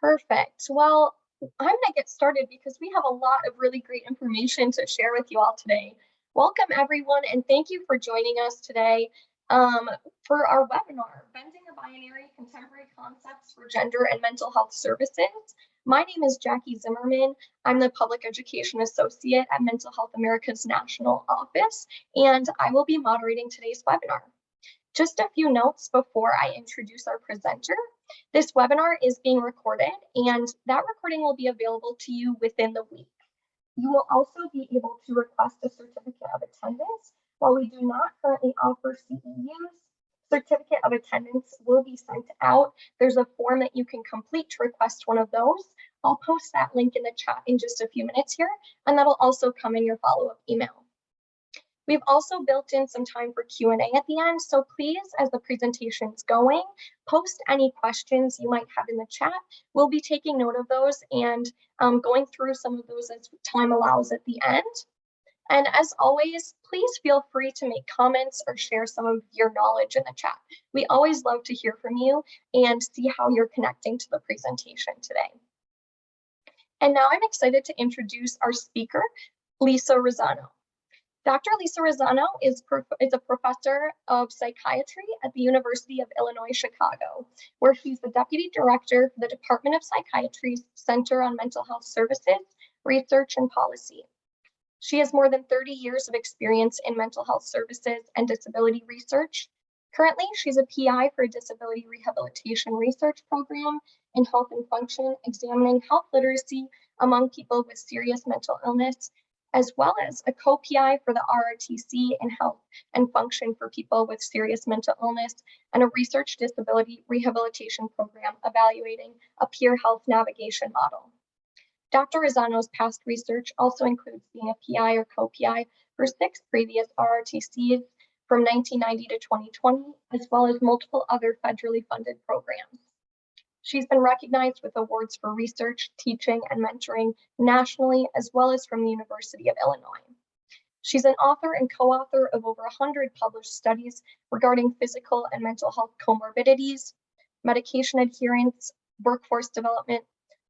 Perfect. Well, I'm going to get started because we have a lot of really great information to share with you all today. Welcome, everyone, and thank you for joining us today um, for our webinar, Bending the Binary, Contemporary Concepts for Gender and Mental Health Services. My name is Jackie Zimmerman. I'm the Public Education Associate at Mental Health America's National Office, and I will be moderating today's webinar. Just a few notes before I introduce our presenter. This webinar is being recorded, and that recording will be available to you within the week. You will also be able to request a certificate of attendance. While we do not currently offer CEUs, certificate of attendance will be sent out. There's a form that you can complete to request one of those. I'll post that link in the chat in just a few minutes here, and that'll also come in your follow-up email. We've also built in some time for Q&A at the end, so please, as the presentation's going, post any questions you might have in the chat. We'll be taking note of those and going through some of those as time allows at the end. And as always, please feel free to make comments or share some of your knowledge in the chat. We always love to hear from you and see how you're connecting to the presentation today. And now I'm excited to introduce our speaker, Lisa Rosano. Dr. Lisa Rosano is a professor of psychiatry at the University of Illinois, Chicago, where she's the deputy director for the Department of Psychiatry's Center on Mental Health Services, Research and Policy. She has more than 30 years of experience in mental health services and disability research. Currently, she's a PI for a disability rehabilitation research program in health and function, examining health literacy among people with serious mental illness, as well as a co-PI for the RRTC in health and function for people with serious mental illness, and a research disability rehabilitation program evaluating a peer health navigation model. Dr. Rosano's past research also includes being a PI or co-PI for 6 previous RRTCs from 1990 to 2020, as well as multiple other federally funded programs. She's been recognized with awards for research, teaching, and mentoring nationally, as well as from the University of Illinois. She's an author and co-author of over 100 published studies regarding physical and mental health comorbidities, medication adherence, workforce development,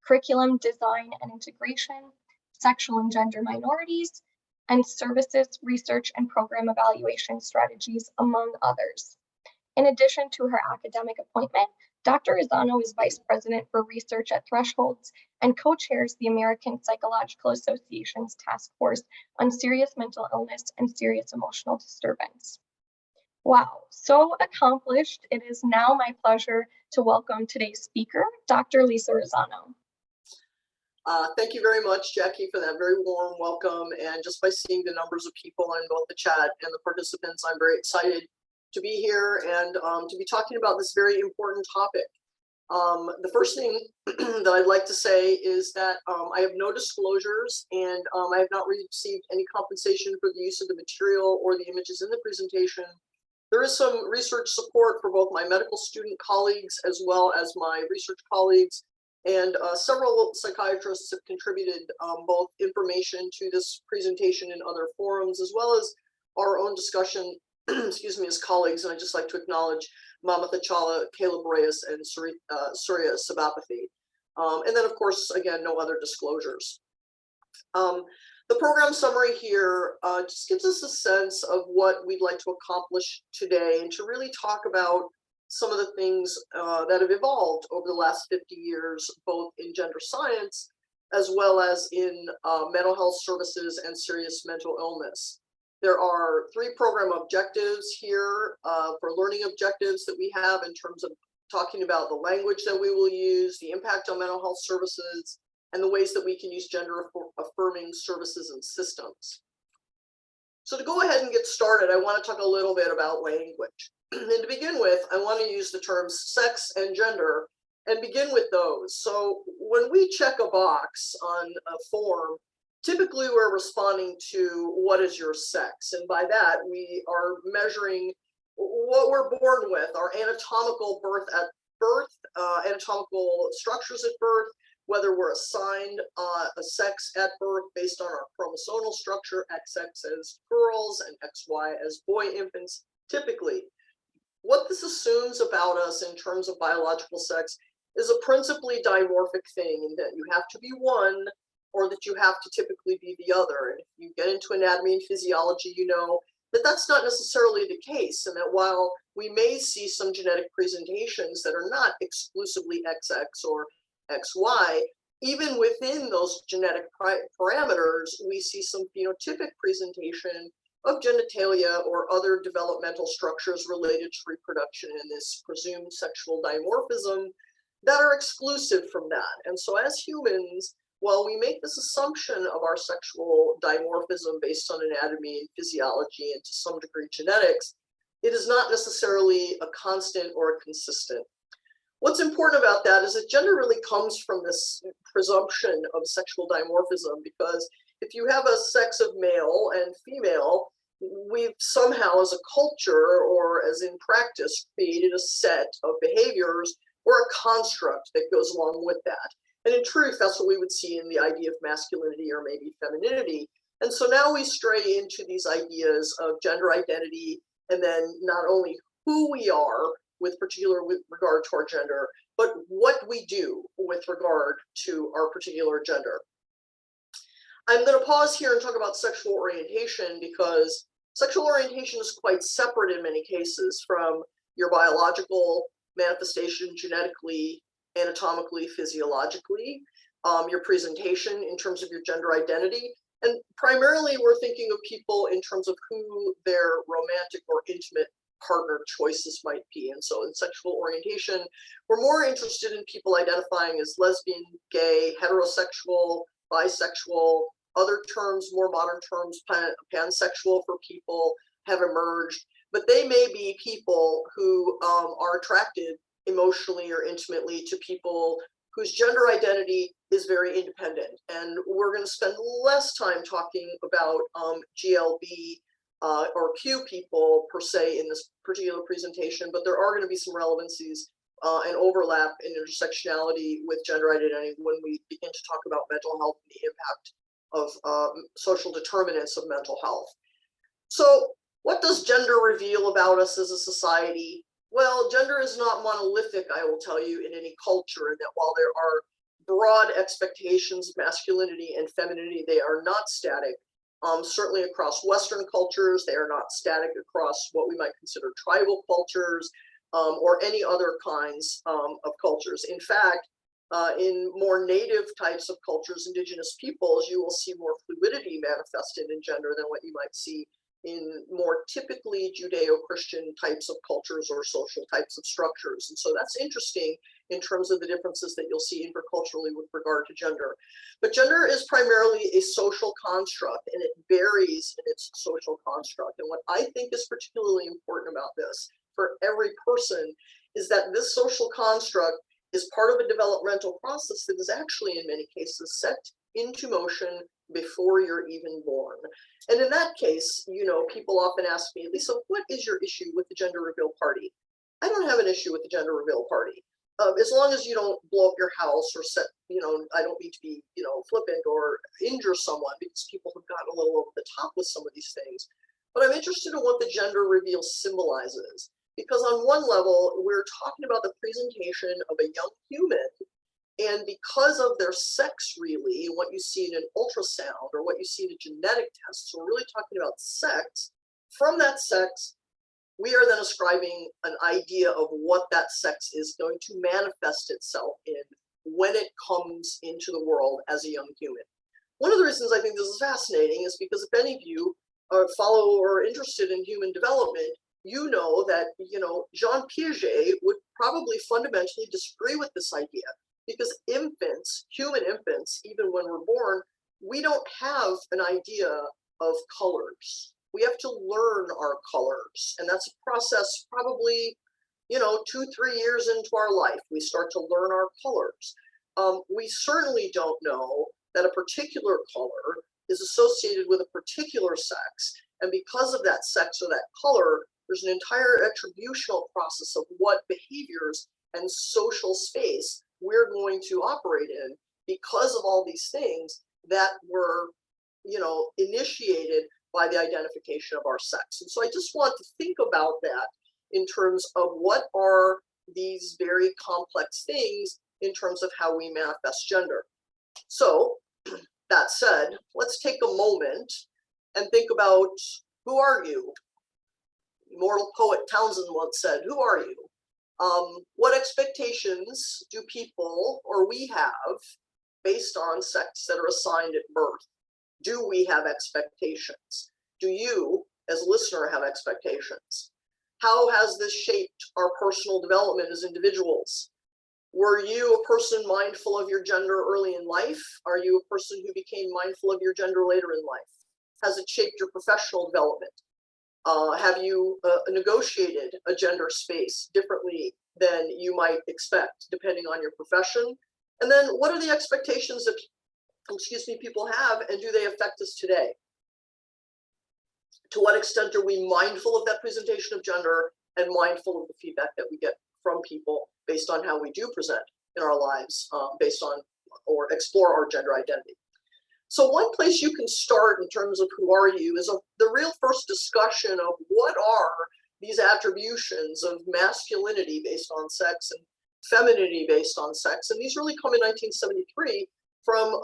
curriculum design and integration, sexual and gender minorities, and services, research, and program evaluation strategies, among others. In addition to her academic appointment, Dr. Rosano is Vice President for Research at Thresholds and co-chairs the American Psychological Association's Task Force on Serious Mental Illness and Serious Emotional Disturbance. Wow, so accomplished. It is now my pleasure to welcome today's speaker, Dr. Lisa Rosano. Thank you very much, Jackie, for that very warm welcome. And just by seeing the numbers of people in both the chat and the participants, I'm very excited to be here and to be talking about this very important topic. The first thing that I'd like to say is that I have no disclosures, and I have not received any compensation for the use of the material or the images in the presentation. There is some research support for both my medical student colleagues as well as my research colleagues, and several psychiatrists have contributed both information to this presentation in other forums, as well as our own discussion excuse me, as colleagues, and I'd just like to acknowledge Mamatha Chawla, Caleb Reyes, and Surya Sabapathy. And then, of course, again, no other disclosures. The program summary here just gives us a sense of what we'd like to accomplish today and to really talk about some of the things that have evolved over the last 50 years, both in gender science as well as in mental health services and serious mental illness. There are 3 program objectives here for learning objectives that we have in terms of talking about the language that we will use, the impact on mental health services, and the ways that we can use gender affirming services and systems. So to go ahead and get started, I want to talk a little bit about language. And to begin with, I want to use the terms sex and gender and begin with those. So when we check a box on a form, typically we're responding to what is your sex, and by that we are measuring what we're born with, our anatomical anatomical structures at birth, whether we're assigned a sex at birth based on our chromosomal structure, XX as girls and XY as boy infants, typically. What this assumes about us in terms of biological sex is a principally dimorphic thing, in that you have to be one or that you have to typically be the other. And if you get into anatomy and physiology, you know that that's not necessarily the case, and that while we may see some genetic presentations that are not exclusively XX or XY, even within those genetic parameters, we see some phenotypic presentation of genitalia or other developmental structures related to reproduction in this presumed sexual dimorphism that are exclusive from that. And so as humans, while we make this assumption of our sexual dimorphism based on anatomy and physiology and to some degree genetics, it is not necessarily a constant or a consistent. What's important about that is that gender really comes from this presumption of sexual dimorphism, because if you have a sex of male and female, we've somehow as a culture or as in practice created a set of behaviors or a construct that goes along with that. And in truth, that's what we would see in the idea of masculinity or maybe femininity. And so now we stray into these ideas of gender identity, and then not only who we are with regard to our gender, but what we do with regard to our particular gender. I'm going to pause here and talk about sexual orientation, because sexual orientation is quite separate in many cases from your biological manifestation genetically, anatomically, physiologically, your presentation in terms of your gender identity. And primarily we're thinking of people in terms of who their romantic or intimate partner choices might be. And so in sexual orientation, we're more interested in people identifying as lesbian, gay, heterosexual, bisexual. Other terms, more modern terms, pansexual for people have emerged, but they may be people who are attracted emotionally or intimately to people whose gender identity is very independent. And we're going to spend less time talking about GLB or Q people per se in this particular presentation, but there are going to be some relevancies and overlap in intersectionality with gender identity when we begin to talk about mental health and the impact of social determinants of mental health. So what does gender reveal about us as a society? Well, gender is not monolithic, I will tell you, in any culture, and that while there are broad expectations of masculinity and femininity, they are not static. Certainly across Western cultures, they are not static across what we might consider tribal cultures or any other kinds of cultures. In fact, in more native types of cultures, indigenous peoples, you will see more fluidity manifested in gender than what you might see in more typically Judeo-Christian types of cultures or social types of structures. And so that's interesting in terms of the differences that you'll see interculturally with regard to gender. But gender is primarily a social construct, and it varies in its social construct. And what I think is particularly important about this for every person is that this social construct is part of a developmental process that is actually in many cases set into motion before you're even born. And in that case, you know, people often ask me, Lisa, what is your issue with the gender reveal party? I don't have an issue with the gender reveal party. As long as you don't blow up your house or set, you know, I don't mean to be, you know, flippant or injure someone, because people have gotten a little over the top with some of these things. But I'm interested in what the gender reveal symbolizes. Because on one level, we're talking about the presentation of a young human, and because of their sex, really, what you see in an ultrasound or what you see in a genetic test, so we're really talking about sex. From that sex, we are then ascribing an idea of what that sex is going to manifest itself in when it comes into the world as a young human. One of the reasons I think this is fascinating is because if any of you follow or are interested in human development, you know that, you know, Jean Piaget would probably fundamentally disagree with this idea, because infants, human infants, even when we're born, we don't have an idea of colors. We have to learn our colors, and that's a process probably, you know, 2-3 years into our life, we start to learn our colors. We certainly don't know that a particular color is associated with a particular sex, and because of that sex or that color, there's an entire attributional process of what behaviors and social space we're going to operate in because of all these things that were, you know, initiated by the identification of our sex. And so I just want to think about that in terms of what are these very complex things in terms of how we manifest gender. So that said, let's take a moment and think about, who are you? Immortal poet Townsend once said, who are you? What expectations do people or we have based on sex that are assigned at birth? Do we have expectations? Do you, as a listener, have expectations? How has this shaped our personal development as individuals? Were you a person mindful of your gender early in life? Are you a person who became mindful of your gender later in life? Has it shaped your professional development? Have you negotiated a gender space differently than you might expect, depending on your profession? And then what are the expectations that, people have, and do they affect us today? To what extent are we mindful of that presentation of gender and mindful of the feedback that we get from people based on how we do present in our lives, based on or explore our gender identity? So one place you can start in terms of who are you is the real first discussion of what are these attributions of masculinity based on sex and femininity based on sex. And these really come in 1973 from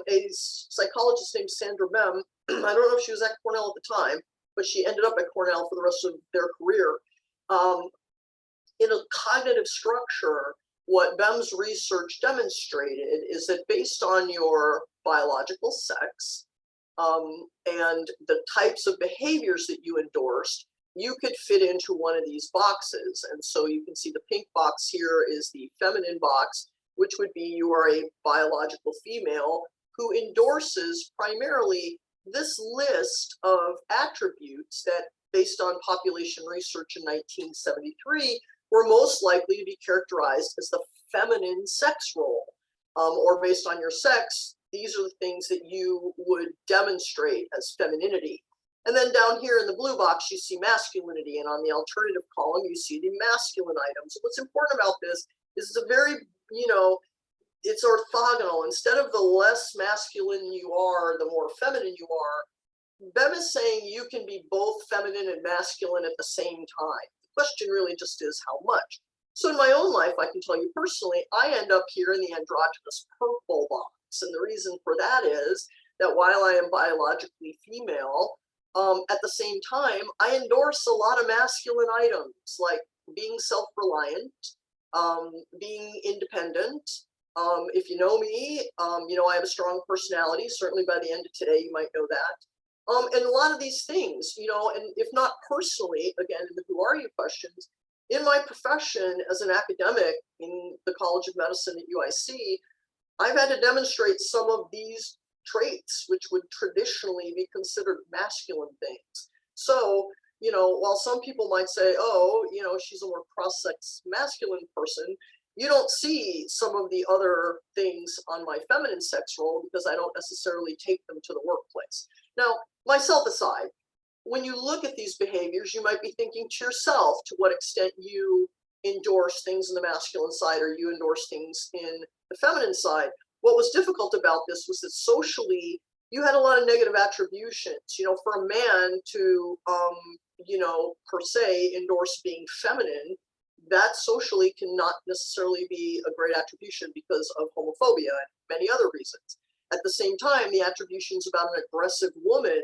a psychologist named Sandra Bem. I don't know if she was at Cornell at the time, but she ended up at Cornell for the rest of their career. In a cognitive structure, what Bem's research demonstrated is that based on your biological sex and the types of behaviors that you endorsed, you could fit into one of these boxes. And so you can see the pink box here is the feminine box, which would be you are a biological female who endorses primarily this list of attributes that, based on population research in 1973, were most likely to be characterized as the feminine sex role, or based on your sex, these are the things that you would demonstrate as femininity. And then down here in the blue box, you see masculinity, and on the alternative column, you see the masculine items. What's important about this is it's a very, it's orthogonal. Instead of the less masculine you are, the more feminine you are, Bem is saying you can be both feminine and masculine at the same time. The question really just is how much. So in my own life, I can tell you personally, I end up here in the androgynous purple box. And the reason for that is that while I am biologically female, at the same time, I endorse a lot of masculine items like being self-reliant, being independent. If you know me, I have a strong personality. Certainly by the end of today, you might know that. And a lot of these things, and if not personally, again, in the who are you questions, in my profession as an academic in the College of Medicine at UIC, I've had to demonstrate some of these traits, which would traditionally be considered masculine things. So, while some people might say, oh, she's a more cross-sex masculine person, you don't see some of the other things on my feminine sex role because I don't necessarily take them to the workplace. Now, myself aside, when you look at these behaviors, you might be thinking to yourself to what extent you endorse things in the masculine side or you endorse things in the feminine side. What was difficult about this was that socially, you had a lot of negative attributions. For a man to, per se, endorse being feminine, that socially cannot necessarily be a great attribution because of homophobia and many other reasons. At the same time, the attributions about an aggressive woman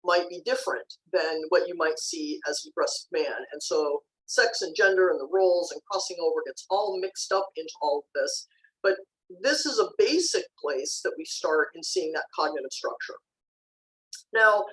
might be different than what you might see as an aggressive man. And so sex and gender and the roles and crossing over gets all mixed up into all of this. But this is a basic place that we start in seeing that cognitive structure. Now,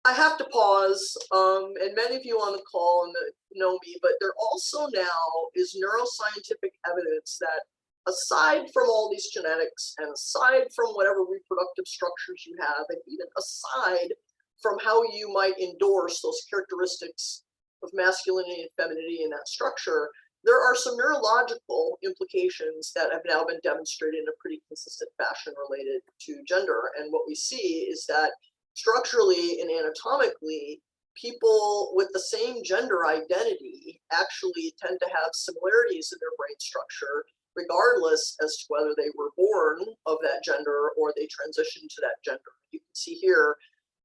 I have to pause, and many of you on the call know me, but there also now is neuroscientific evidence that aside from all these genetics and aside from whatever reproductive structures you have, and even aside from how you might endorse those characteristics of masculinity and femininity in that structure, there are some neurological implications that have now been demonstrated in a pretty consistent fashion related to gender. And what we see is that structurally and anatomically, people with the same gender identity actually tend to have similarities in their brain structure, regardless as to whether they were born of that gender or they transitioned to that gender. You can see here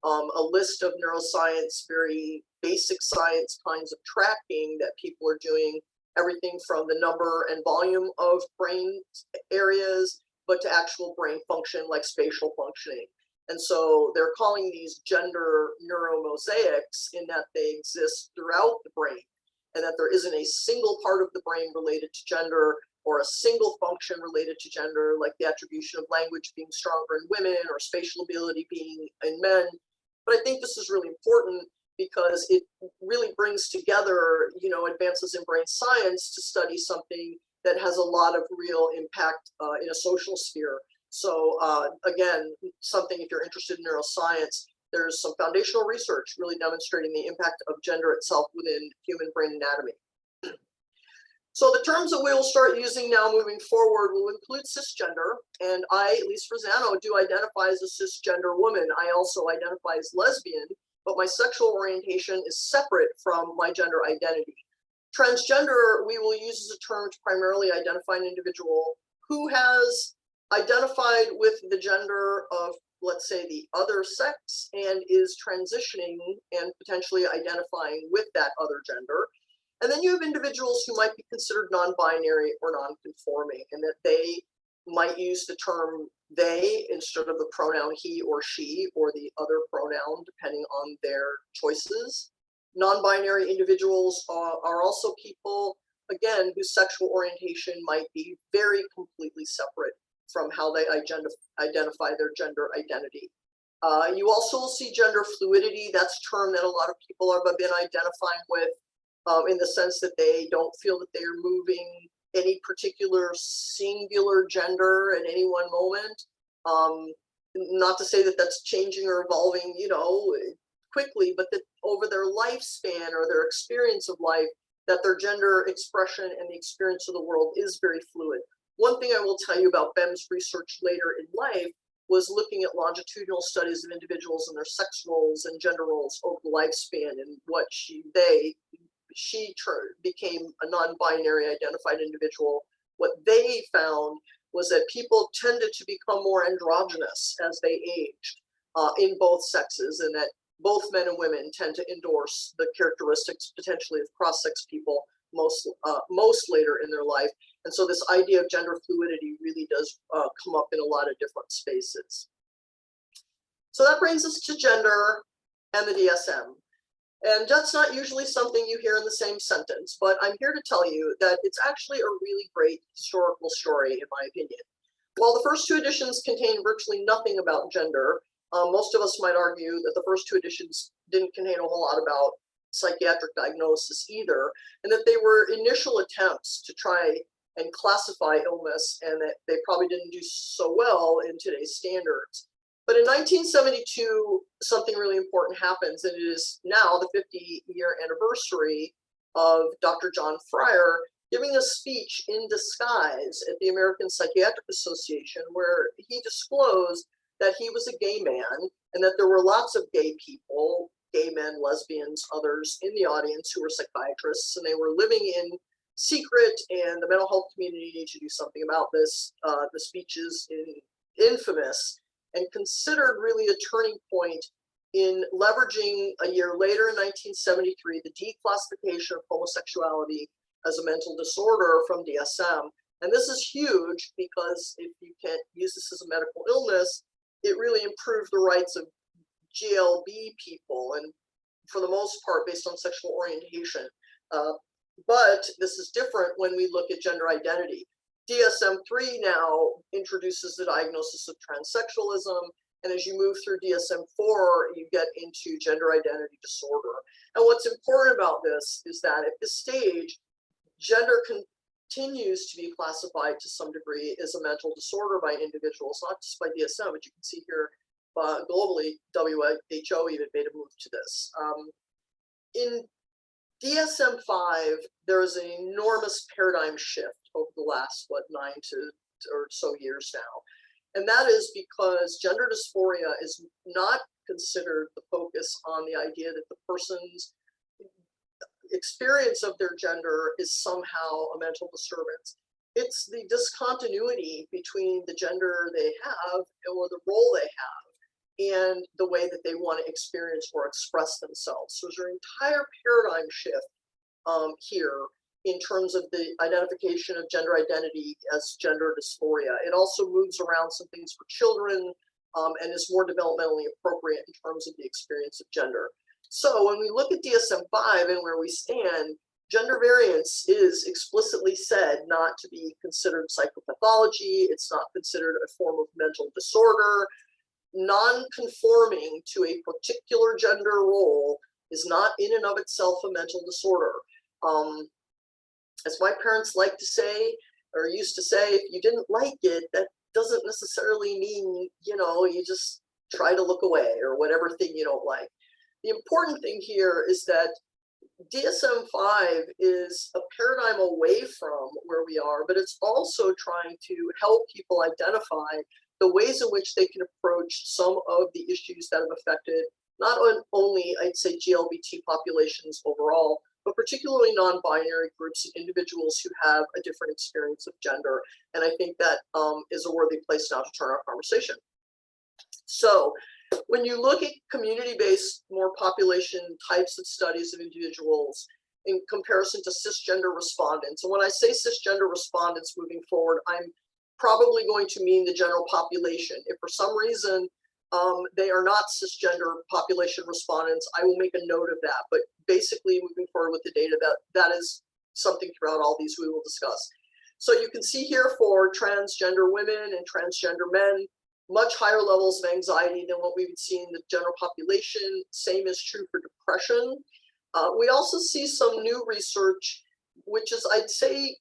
a list of neuroscience, very basic science kinds of tracking that people are doing everything from the number and volume of brain areas, but to actual brain function like spatial functioning. And so they're calling these gender neuromosaics in that they exist throughout the brain, and that there isn't a single part of the brain related to gender or a single function related to gender, like the attribution of language being stronger in women or spatial ability being in men. But I think this is really important because it really brings together, advances in brain science to study something that has a lot of real impact in a social sphere. So again, something, if you're interested in neuroscience, there's some foundational research really demonstrating the impact of gender itself within human brain anatomy. So the terms that we will start using now moving forward will include cisgender, and I, at least for Zano, do identify as a cisgender woman. I also identify as lesbian, but my sexual orientation is separate from my gender identity. Transgender, we will use as a term to primarily identify an individual who has identified with the gender of, let's say, the other sex and is transitioning and potentially identifying with that other gender. And then you have individuals who might be considered non-binary or non-conforming, and that they might use the term they instead of the pronoun he or she or the other pronoun, depending on their choices. Non-binary individuals are also people, again, whose sexual orientation might be very completely separate from how they identify their gender identity. You also will see gender fluidity. That's a term that a lot of people have been identifying with, in the sense that they don't feel that they are moving any particular singular gender at any one moment. Not to say that that's changing or evolving, quickly, but that over their lifespan or their experience of life, that their gender expression and the experience of the world is very fluid. One thing I will tell you about BEM's research later in life was looking at longitudinal studies of individuals and their sex roles and gender roles over the lifespan, and what she became a non-binary identified individual. What they found was that people tended to become more androgynous as they aged in both sexes, and that both men and women tend to endorse the characteristics potentially of cross-sex people most later in their life. And so this idea of gender fluidity really does come up in a lot of different spaces. So that brings us to gender and the DSM. And that's not usually something you hear in the same sentence, but I'm here to tell you that it's actually a really great historical story, in my opinion. While the first two editions contain virtually nothing about gender, most of us might argue that the first two editions didn't contain a whole lot about psychiatric diagnosis either, and that they were initial attempts to try and classify illness, and that they probably didn't do so well in today's standards. But in 1972, something really important happens, and it is now the 50-year anniversary of Dr. John Fryer giving a speech in disguise at the American Psychiatric Association, where he disclosed that he was a gay man and that there were lots of gay people, gay men, lesbians, others in the audience who were psychiatrists, and they were living in secret, and the mental health community needed to do something about this. The speech is infamous and considered really a turning point in leveraging a year later in 1973 the declassification of homosexuality as a mental disorder from DSM. And this is huge because if you can't use this as a medical illness, it really improved the rights of GLB people, and for the most part based on sexual orientation. But this is different when we look at gender identity. DSM-3 now introduces the diagnosis of transsexualism, and as you move through DSM-4, you get into gender identity disorder. And what's important about this is that at this stage, gender continues to be classified to some degree as a mental disorder by individuals, not just by DSM, but you can see here globally, WHO even made a move to this. In DSM-5, there is an enormous paradigm shift over the last, 9 or so years now. And that is because gender dysphoria is not considered the focus on the idea that the person's experience of their gender is somehow a mental disturbance. It's the discontinuity between the gender they have or the role they have and the way that they want to experience or express themselves. So there's an entire paradigm shift here in terms of the identification of gender identity as gender dysphoria. It also moves around some things for children and is more developmentally appropriate in terms of the experience of gender. So when we look at DSM-5 and where we stand, gender variance is explicitly said not to be considered psychopathology. It's not considered a form of mental disorder. Non-conforming to a particular gender role is not in and of itself a mental disorder. As my parents like to say, or used to say, if you didn't like it, that doesn't necessarily mean, you just try to look away or whatever thing you don't like. The important thing here is that DSM-5 is a paradigm away from where we are, but it's also trying to help people identify the ways in which they can approach some of the issues that have affected not only, I'd say, GLBT populations overall, but particularly non-binary groups and individuals who have a different experience of gender. And I think that is a worthy place now to turn our conversation. So when you look at community-based, more population types of studies of individuals in comparison to cisgender respondents, and when I say cisgender respondents moving forward, I'm probably going to mean the general population. If for some reason they are not cisgender population respondents, I will make a note of that. But basically, moving forward with the data, that is something throughout all these we will discuss. So you can see here for transgender women and transgender men, much higher levels of anxiety than what we would see in the general population. Same is true for depression. We also see some new research, which is, I'd say,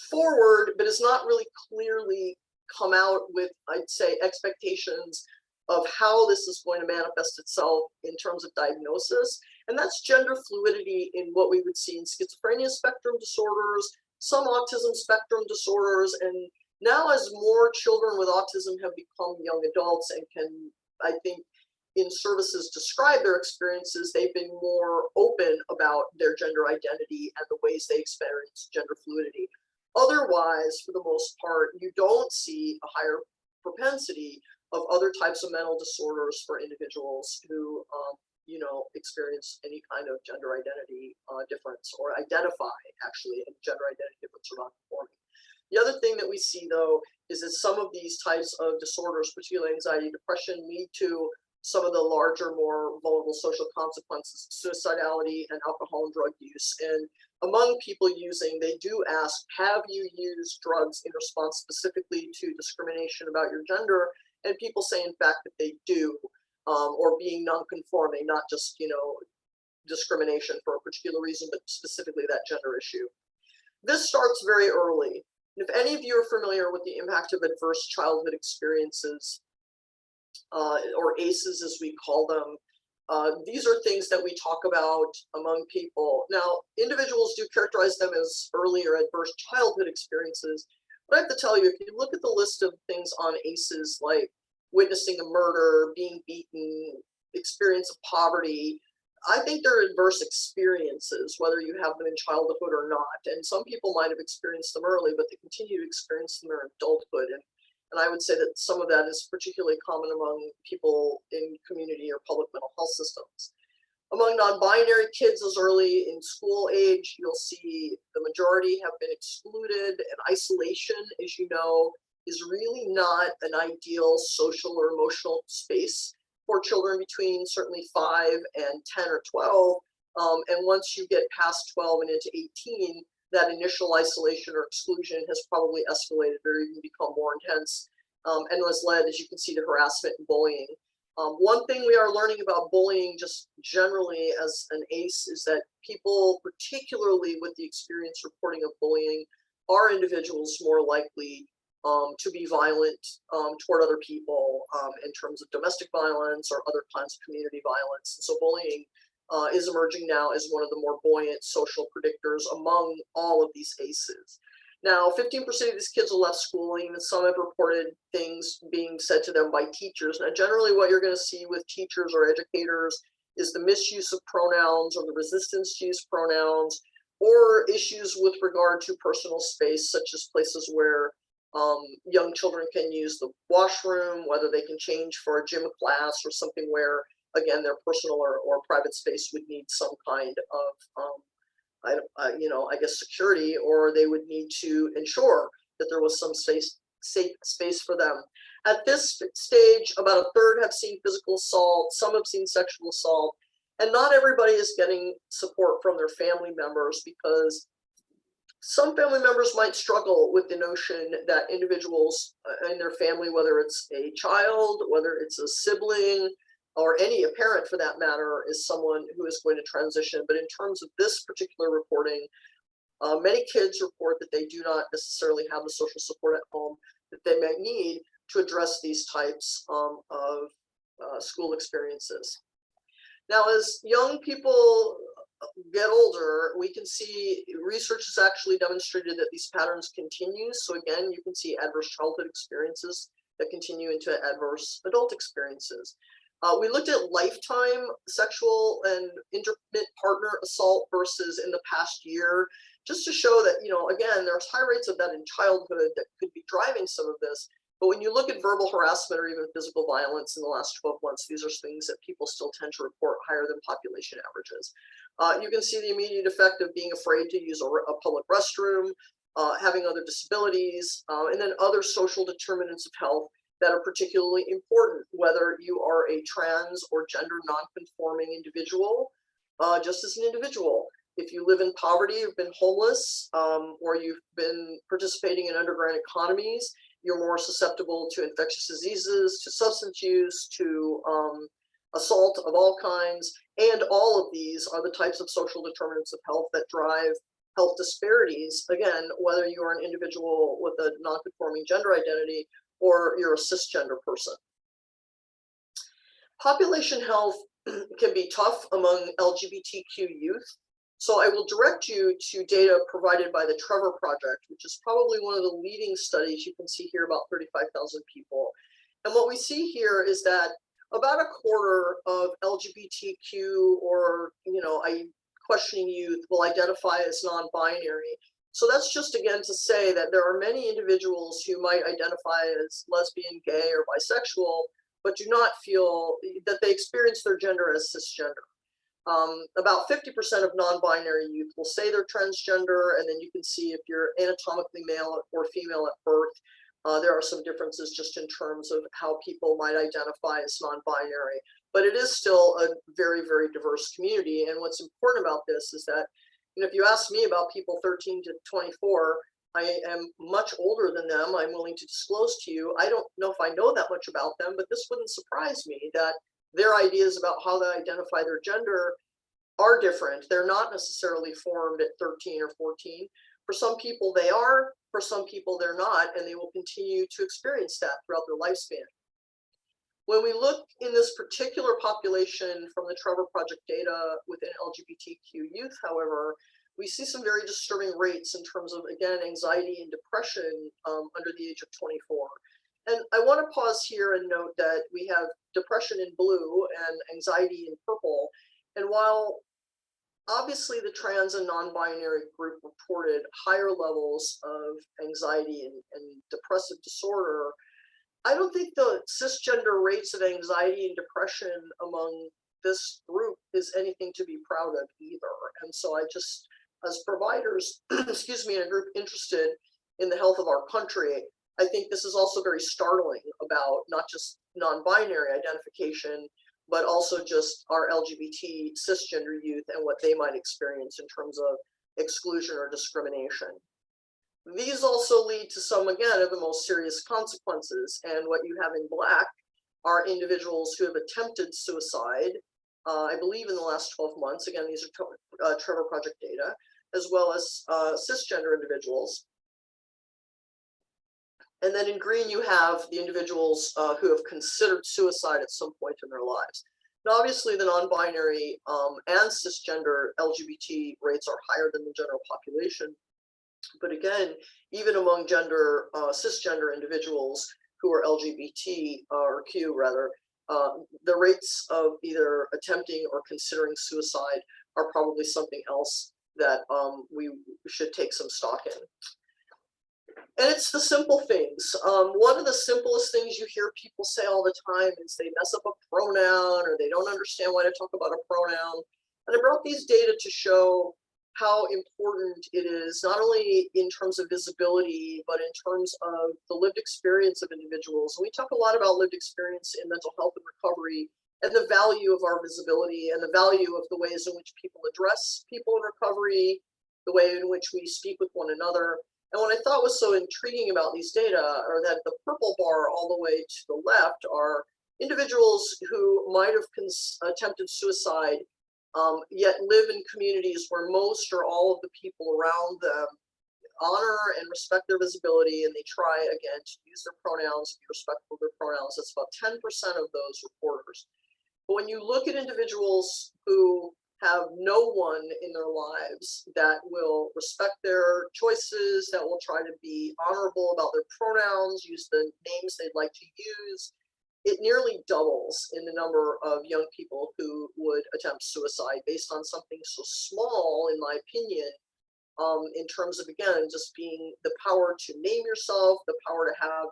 forward, but is not really clearly come out with, I'd say, expectations of how this is going to manifest itself in terms of diagnosis. And that's gender fluidity in what we would see in schizophrenia spectrum disorders, some autism spectrum disorders, and now as more children with autism have become young adults and can, I think, in services describe their experiences, they've been more open about their gender identity and the ways they experience gender fluidity. Otherwise, for the most part, you don't see a higher propensity of other types of mental disorders for individuals who, experience any kind of gender identity difference or identify actually a gender identity difference or non-conforming. The other thing that we see, though, is that some of these types of disorders, particularly anxiety and depression, lead to some of the larger, more vulnerable social consequences, suicidality and alcohol and drug use. And among people using, they do ask, have you used drugs in response specifically to discrimination about your gender? And people say, in fact, that they do, or being non-conforming, not just, discrimination for a particular reason, but specifically that gender issue. This starts very early. And if any of you are familiar with the impact of adverse childhood experiences, or ACEs as we call them, these are things that we talk about among people. Now, individuals do characterize them as early or adverse childhood experiences, but I have to tell you, if you look at the list of things on ACEs, like witnessing a murder, being beaten, experience of poverty, I think they're adverse experiences, whether you have them in childhood or not. And some people might have experienced them early, but they continue to experience them in their adulthood. And I would say that some of that is particularly common among people in community or public mental health systems. Among non-binary kids as early in school age, you'll see the majority have been excluded, and isolation, as you know, is really not an ideal social or emotional space for children between certainly 5 and 10 or 12. And once you get past 12 and into 18, that initial isolation or exclusion has probably escalated or even become more intense, and has led, as you can see, to harassment and bullying. One thing we are learning about bullying just generally as an ACE is that people, particularly with the experience reporting of bullying, are individuals more likely to be violent toward other people in terms of domestic violence or other kinds of community violence. And so bullying is emerging now as one of the more buoyant social predictors among all of these ACEs. Now, 15% of these kids will left schooling, and some have reported things being said to them by teachers. Now, generally what you're going to see with teachers or educators is the misuse of pronouns or the resistance to use pronouns, or issues with regard to personal space, such as places where young children can use the washroom, whether they can change for a gym class or something where, again, their personal or private space would need some kind of I guess security, or they would need to ensure that there was some safe space for them. At this stage, about a third have seen physical assault, some have seen sexual assault, and not everybody is getting support from their family members, because some family members might struggle with the notion that individuals in their family, whether it's a child, whether it's a sibling, or a parent for that matter, is someone who is going to transition. But in terms of this particular reporting, many kids report that they do not necessarily have the social support at home that they may need to address these types of school experiences. Now, as young people get older, we can see research has actually demonstrated that these patterns continue. So again, you can see adverse childhood experiences that continue into adverse adult experiences. We looked at lifetime sexual and intimate partner assault versus in the past year, just to show that, again, there's high rates of that in childhood that could be driving some of this. But when you look at verbal harassment or even physical violence in the last 12 months, these are things that people still tend to report higher than population averages. You can see the immediate effect of being afraid to use a public restroom, having other disabilities, and then other social determinants of health that are particularly important, whether you are a trans or gender non-conforming individual, just as an individual. If you live in poverty, you've been homeless, or you've been participating in underground economies, you're more susceptible to infectious diseases, to substance use, to assault of all kinds. And all of these are the types of social determinants of health that drive health disparities. Again, whether you are an individual with a non-conforming gender identity or you're a cisgender person. Population health can be tough among LGBTQ youth. So I will direct you to data provided by the Trevor Project, which is probably one of the leading studies. You can see here about 35,000 people. And what we see here is that about a quarter of LGBTQ or, questioning youth will identify as non-binary. So that's just, again, to say that there are many individuals who might identify as lesbian, gay, or bisexual, but do not feel that they experience their gender as cisgender. About 50% of non-binary youth will say they're transgender, and then you can see if you're anatomically male or female at birth, there are some differences just in terms of how people might identify as non-binary. But it is still a very, very diverse community. And what's important about this is that, if you ask me about people 13 to 24, I am much older than them. I'm willing to disclose to you. I don't know if I know that much about them, but this wouldn't surprise me that their ideas about how they identify their gender are different. They're not necessarily formed at 13 or 14. For some people they are, for some people they're not, and they will continue to experience that throughout their lifespan. When we look in this particular population from the Trevor Project data within LGBTQ youth, however, we see some very disturbing rates in terms of, again, anxiety and depression under the age of 24. And I want to pause here and note that we have depression in blue and anxiety in purple. And while obviously the trans and non-binary group reported higher levels of anxiety and depressive disorder, I don't think the cisgender rates of anxiety and depression among this group is anything to be proud of either. And so I just, as providers, excuse me, in a group interested in the health of our country, I think this is also very startling about not just non-binary identification, but also just our LGBT cisgender youth and what they might experience in terms of exclusion or discrimination. These also lead to some, again, of the most serious consequences. And what you have in black are individuals who have attempted suicide, I believe in the last 12 months. Again, these are Trevor Project data, as well as cisgender individuals. And then in green, you have the individuals who have considered suicide at some point in their lives. Now, obviously, the non-binary and cisgender LGBT rates are higher than the general population. But again, even among cisgender individuals who are LGBT or Q rather, the rates of either attempting or considering suicide are probably something else that we should take some stock in. And it's the simple things. One of the simplest things you hear people say all the time is they mess up a pronoun or they don't understand why to talk about a pronoun. And I brought these data to show how important it is, not only in terms of visibility, but in terms of the lived experience of individuals. And we talk a lot about lived experience in mental health and recovery, and the value of our visibility and the value of the ways in which people address people in recovery, the way in which we speak with one another. And what I thought was so intriguing about these data are that the purple bar all the way to the left are individuals who might have attempted suicide, yet live in communities where most or all of the people around them honor and respect their visibility, and they try, again, to use their pronouns, be respectful of their pronouns. That's about 10% of those reporters. But when you look at individuals who have no one in their lives that will respect their choices, that will try to be honorable about their pronouns, use the names they'd like to use, it nearly doubles in the number of young people who would attempt suicide based on something so small, in my opinion, in terms of, again, just being the power to name yourself, the power to have,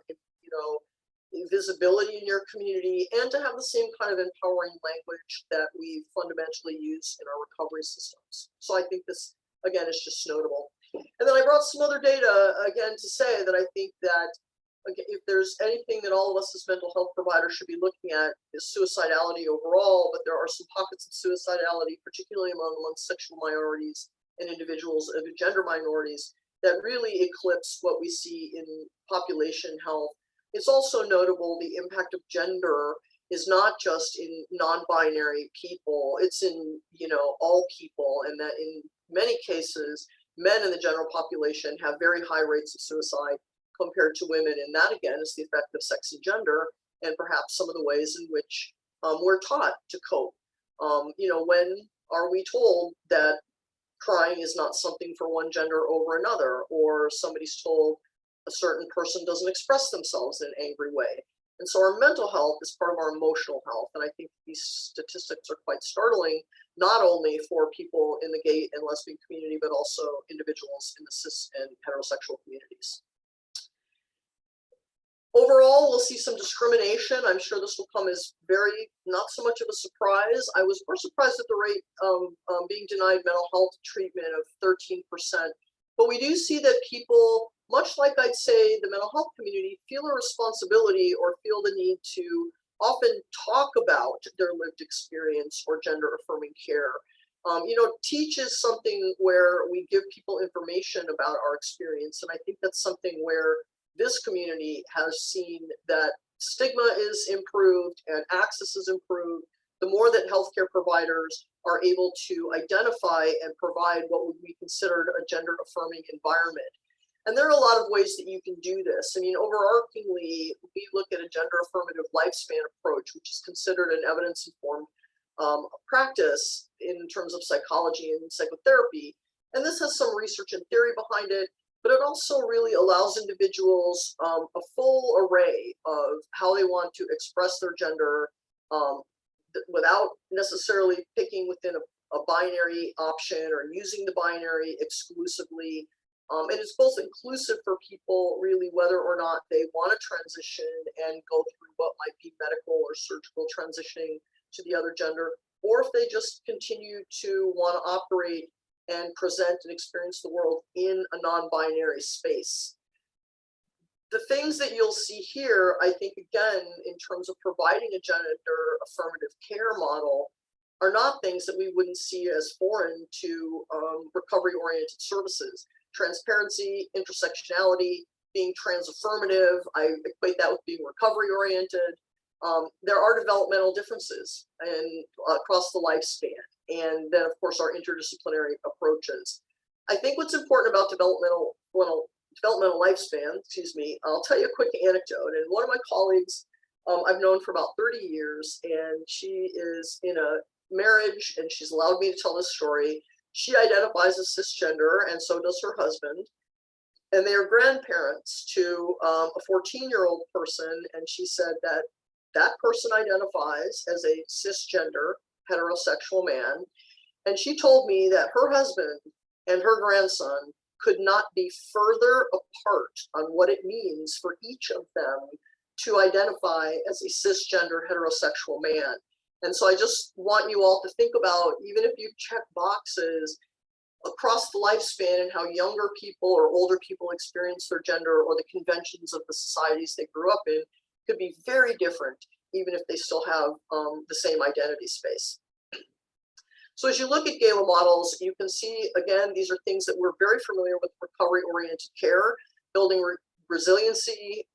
visibility in your community, and to have the same kind of empowering language that we fundamentally use in our recovery systems. So I think this, again, is just notable. And then I brought some other data, again, to say that I think that if there's anything that all of us as mental health providers should be looking at is suicidality overall, but there are some pockets of suicidality, particularly among sexual minorities and individuals of gender minorities, that really eclipse what we see in population health. It's also notable the impact of gender is not just in non-binary people, it's in all people, and that in many cases, men in the general population have very high rates of suicide compared to women. And that, again, is the effect of sex and gender, and perhaps some of the ways in which we're taught to cope. When are we told that crying is not something for one gender over another, or somebody's told a certain person doesn't express themselves in an angry way? And so our mental health is part of our emotional health. And I think these statistics are quite startling, not only for people in the gay and lesbian community, but also individuals in the cis and heterosexual communities. Overall, we'll see some discrimination. I'm sure this will come as not so much of a surprise. I was more surprised at the rate of being denied mental health treatment of 13%. But we do see that people, much like I'd say the mental health community, feel a responsibility or feel the need to often talk about their lived experience or gender affirming care. Teach is something where we give people information about our experience. And I think that's something where this community has seen that stigma is improved and access is improved, the more that healthcare providers are able to identify and provide what would be considered a gender affirming environment. And there are a lot of ways that you can do this. I mean, overarchingly, we look at a gender affirmative lifespan approach, which is considered an evidence-informed practice in terms of psychology and psychotherapy. And this has some research and theory behind it, but it also really allows individuals a full array of how they want to express their gender without necessarily picking within a binary option or using the binary exclusively. And it's both inclusive for people, really, whether or not they want to transition and go through what might be medical or surgical transitioning to the other gender, or if they just continue to want to operate and present and experience the world in a non-binary space. The things that you'll see here, I think, again, in terms of providing a gender affirmative care model, are not things that we wouldn't see as foreign to recovery-oriented services. Transparency, intersectionality, being trans affirmative, I equate that with being recovery-oriented. There are developmental differences across the lifespan. And then, of course, our interdisciplinary approaches. I think what's important about developmental lifespan, I'll tell you a quick anecdote. And one of my colleagues I've known for about 30 years, and she is in a marriage, and she's allowed me to tell this story. She identifies as cisgender, and so does her husband. And they are grandparents to a 14-year-old person, and she said that that person identifies as a cisgender heterosexual man. And she told me that her husband and her grandson could not be further apart on what it means for each of them to identify as a cisgender heterosexual man. And so I just want you all to think about, even if you check boxes, across the lifespan and how younger people or older people experience their gender or the conventions of the societies they grew up in could be very different, even if they still have the same identity space. So as you look at Gala models, you can see, again, these are things that we're very familiar with: recovery-oriented care, building resiliency.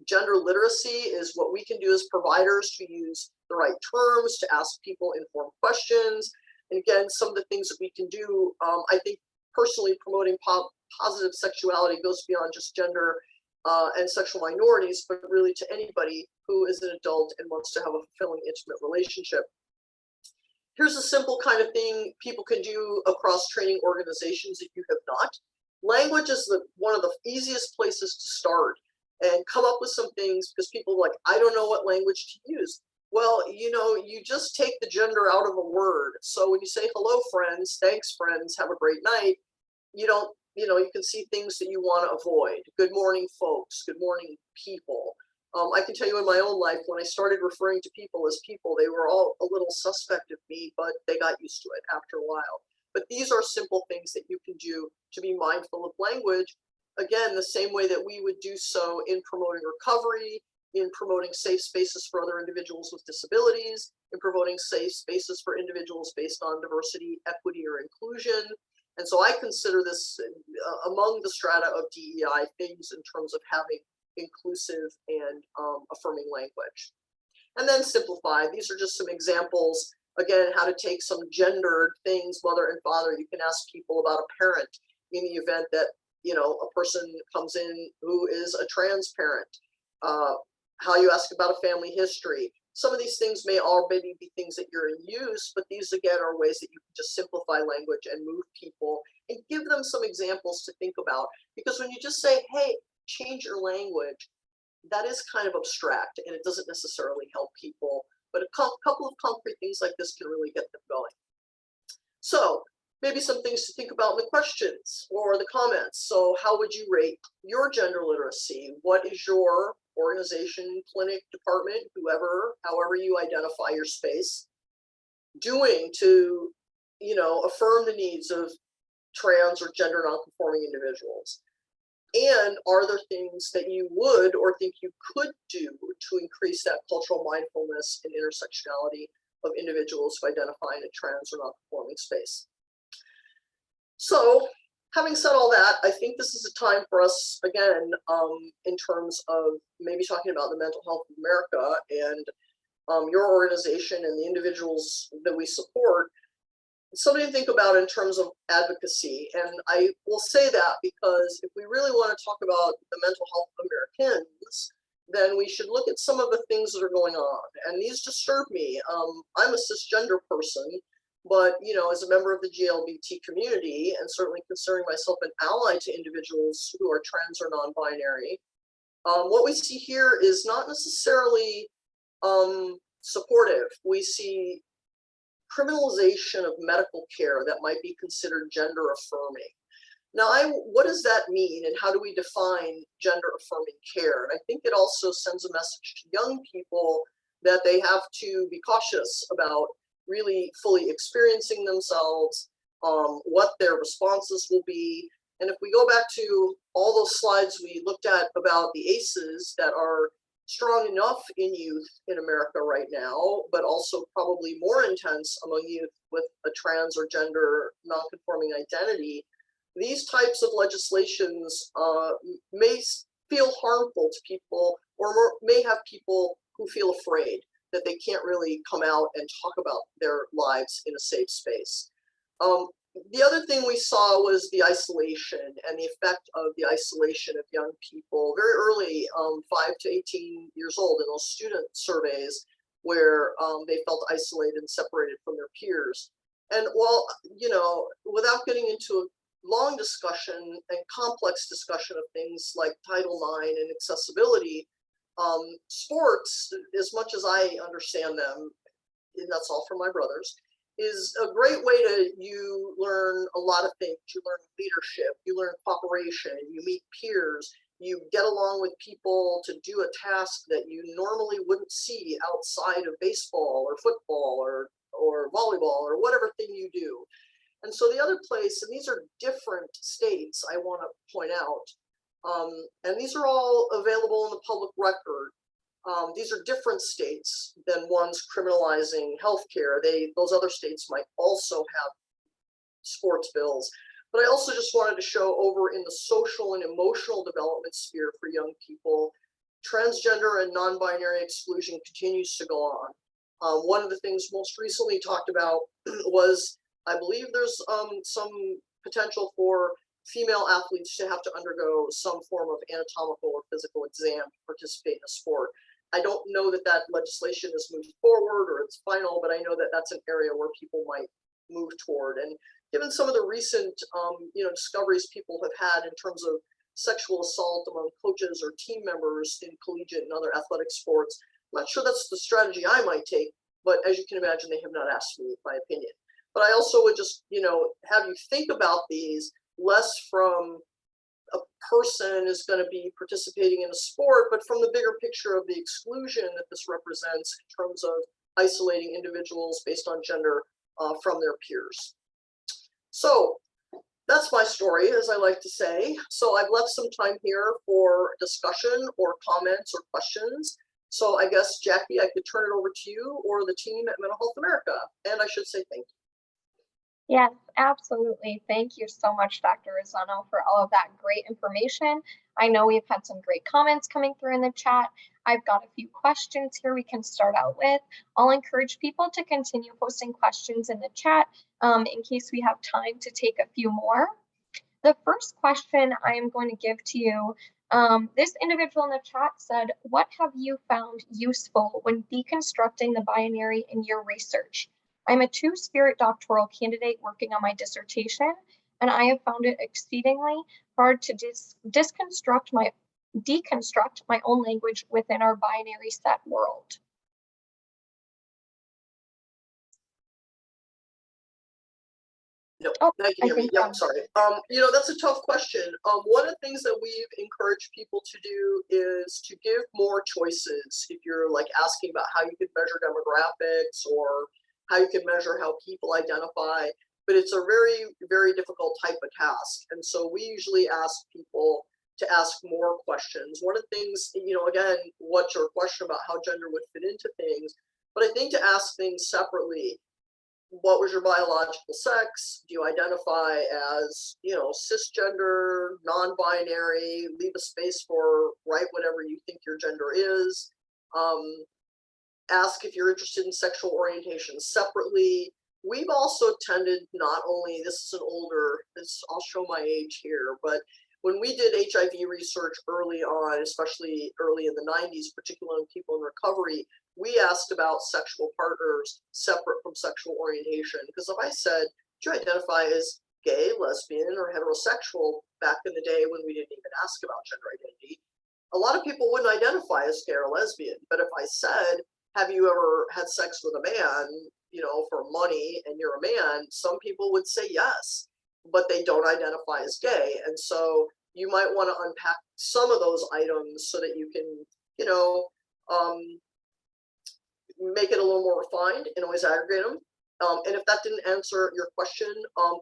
Gender literacy is what we can do as providers to use the right terms, to ask people informed questions. And again, some of the things that we can do, I think personally promoting positive sexuality goes beyond just gender and sexual minorities, but really to anybody who is an adult and wants to have a fulfilling, intimate relationship. Here's a simple kind of thing people can do across training organizations if you have not. Language is one of the easiest places to start and come up with some things, because people are like, I don't know what language to use. Well, you just take the gender out of a word. So when you say hello, friends, thanks, friends, have a great night, you can see things that you want to avoid. Good morning, folks. Good morning, people. I can tell you in my own life, when I started referring to people as people, they were all a little suspect of me, but they got used to it after a while. But these are simple things that you can do to be mindful of language. Again, the same way that we would do so in promoting recovery, in promoting safe spaces for other individuals with disabilities, in promoting safe spaces for individuals based on diversity, equity, or inclusion. And so I consider this among the strata of DEI things in terms of having inclusive and affirming language. And then simplify. These are just some examples, again, how to take some gendered things, mother and father. You can ask people about a parent in the event that a person comes in who is a trans parent. How you ask about a family history. Some of these things may already be things that you're in use, but these again are ways that you can just simplify language and move people and give them some examples to think about. Because when you just say, hey, change your language, that is kind of abstract and it doesn't necessarily help people. But a couple of concrete things like this can really get them going. So maybe some things to think about in the questions or the comments. So how would you rate your gender literacy? What is your organization, clinic, department, however you identify your space, doing to, affirm the needs of trans or gender nonconforming individuals? And are there things that you would or think you could do to increase that cultural mindfulness and intersectionality of individuals who identify in a trans or nonconforming space? So having said all that, I think this is a time for us, again, in terms of maybe talking about the mental health of America and your organization and the individuals that we support, something to think about in terms of advocacy. And I will say that because if we really want to talk about the mental health of Americans, then we should look at some of the things that are going on. And these disturb me. I'm a cisgender person, but as a member of the GLBT community, and certainly considering myself an ally to individuals who are trans or non-binary, what we see here is not necessarily supportive. We see criminalization of medical care that might be considered gender affirming. Now, what does that mean, and how do we define gender affirming care? And I think it also sends a message to young people that they have to be cautious about really fully experiencing themselves, what their responses will be. And if we go back to all those slides we looked at about the ACEs that are strong enough in youth in America right now, but also probably more intense among youth with a trans or gender nonconforming identity, these types of legislations may feel harmful to people, or may have people who feel afraid that they can't really come out and talk about their lives in a safe space. The other thing we saw was the isolation and the effect of the isolation of young people very early, 5 to 18 years old, in those student surveys where they felt isolated and separated from their peers. And while, without getting into a long discussion and complex discussion of things like Title IX and accessibility, sports, as much as I understand them, and that's all from my brothers, is a great way to you learn a lot of things. You learn leadership, you learn cooperation, you meet peers, you get along with people to do a task that you normally wouldn't see outside of baseball or football or volleyball or whatever thing you do. And so the other place, and these are different states I want to point out, and these are all available in the public record. These are different states than ones criminalizing healthcare. Those other states might also have sports bills. But I also just wanted to show over in the social and emotional development sphere for young people, transgender and non-binary exclusion continues to go on. One of the things most recently talked about was, I believe there's some potential for female athletes to have to undergo some form of anatomical or physical exam to participate in a sport. I don't know that that legislation has moved forward or it's final, but I know that that's an area where people might move toward. And given some of the recent discoveries people have had in terms of sexual assault among coaches or team members in collegiate and other athletic sports, I'm not sure that's the strategy I might take, but as you can imagine, they have not asked me my opinion. But I also would just, have you think about these less from a person is going to be participating in a sport, but from the bigger picture of the exclusion that this represents in terms of isolating individuals based on gender from their peers. So that's my story, as I like to say. So I've left some time here for discussion or comments or questions. So I guess, Jackie, I could turn it over to you or the team at Mental Health America. And I should say thank you. Yes, absolutely. Thank you so much, Dr. Rosano, for all of that great information. I know we've had some great comments coming through in the chat. I've got a few questions here we can start out with. I'll encourage people to continue posting questions in the chat in case we have time to take a few more. The first question I am going to give to you, this individual in the chat said, what have you found useful when deconstructing the binary in your research? I'm a two-spirit doctoral candidate working on my dissertation, and I have found it exceedingly hard to deconstruct my own language within our binary set world. No, now you can hear me. Yep, sorry. That's a tough question. One of the things that we've encouraged people to do is to give more choices. If you're like asking about how you could measure demographics or how you can measure how people identify, but it's a very, very difficult type of task. And so we usually ask people to ask more questions. One of the things, again, what's your question about how gender would fit into things, but I think to ask things separately. What was your biological sex? Do you identify as, cisgender, non-binary? Leave a space for write whatever you think your gender is. Ask if you're interested in sexual orientation separately. We've also tended not only, I'll show my age here, but when we did HIV research early on, especially early in the 90s, particularly in people in recovery, we asked about sexual partners separate from sexual orientation. Because if I said, do you identify as gay, lesbian, or heterosexual back in the day when we didn't even ask about gender identity, a lot of people wouldn't identify as gay or lesbian. But if I said, have you ever had sex with a man, for money and you're a man, some people would say yes, but they don't identify as gay. And so you might want to unpack some of those items so that you can, make it a little more refined and always aggregate them. And if that didn't answer your question,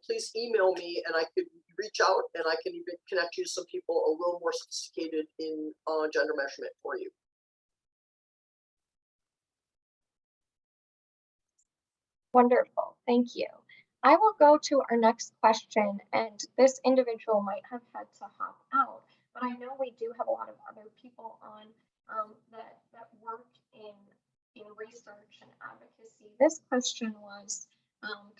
please email me and I could reach out and I can even connect you to some people a little more sophisticated in gender measurement for you. Wonderful, thank you. I will go to our next question, and this individual might have had to hop out, but I know we do have a lot of other people on that work in research and advocacy. This question was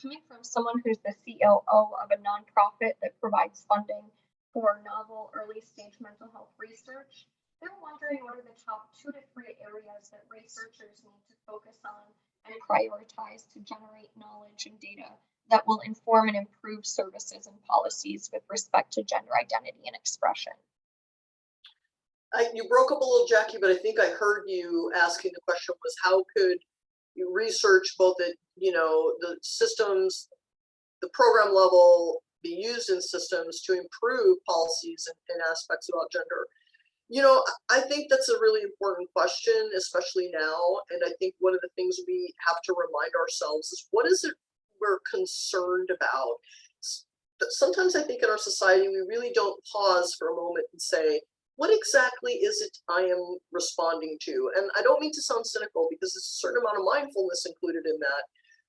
coming from someone who's the COO of a nonprofit that provides funding for novel early-stage mental health research. They're wondering what are the top 2 to 3 areas that researchers need to focus on and prioritize to generate knowledge and data that will inform and improve services and policies with respect to gender identity and expression. You broke up a little, Jackie, but I think I heard you asking the question was how could you research both at, the systems, the program level, be used in systems to improve policies and aspects about gender? I think that's a really important question, especially now. And I think one of the things we have to remind ourselves is what is it we're concerned about. But sometimes I think in our society, we really don't pause for a moment and say, what exactly is it I am responding to? And I don't mean to sound cynical, because there's a certain amount of mindfulness included in that.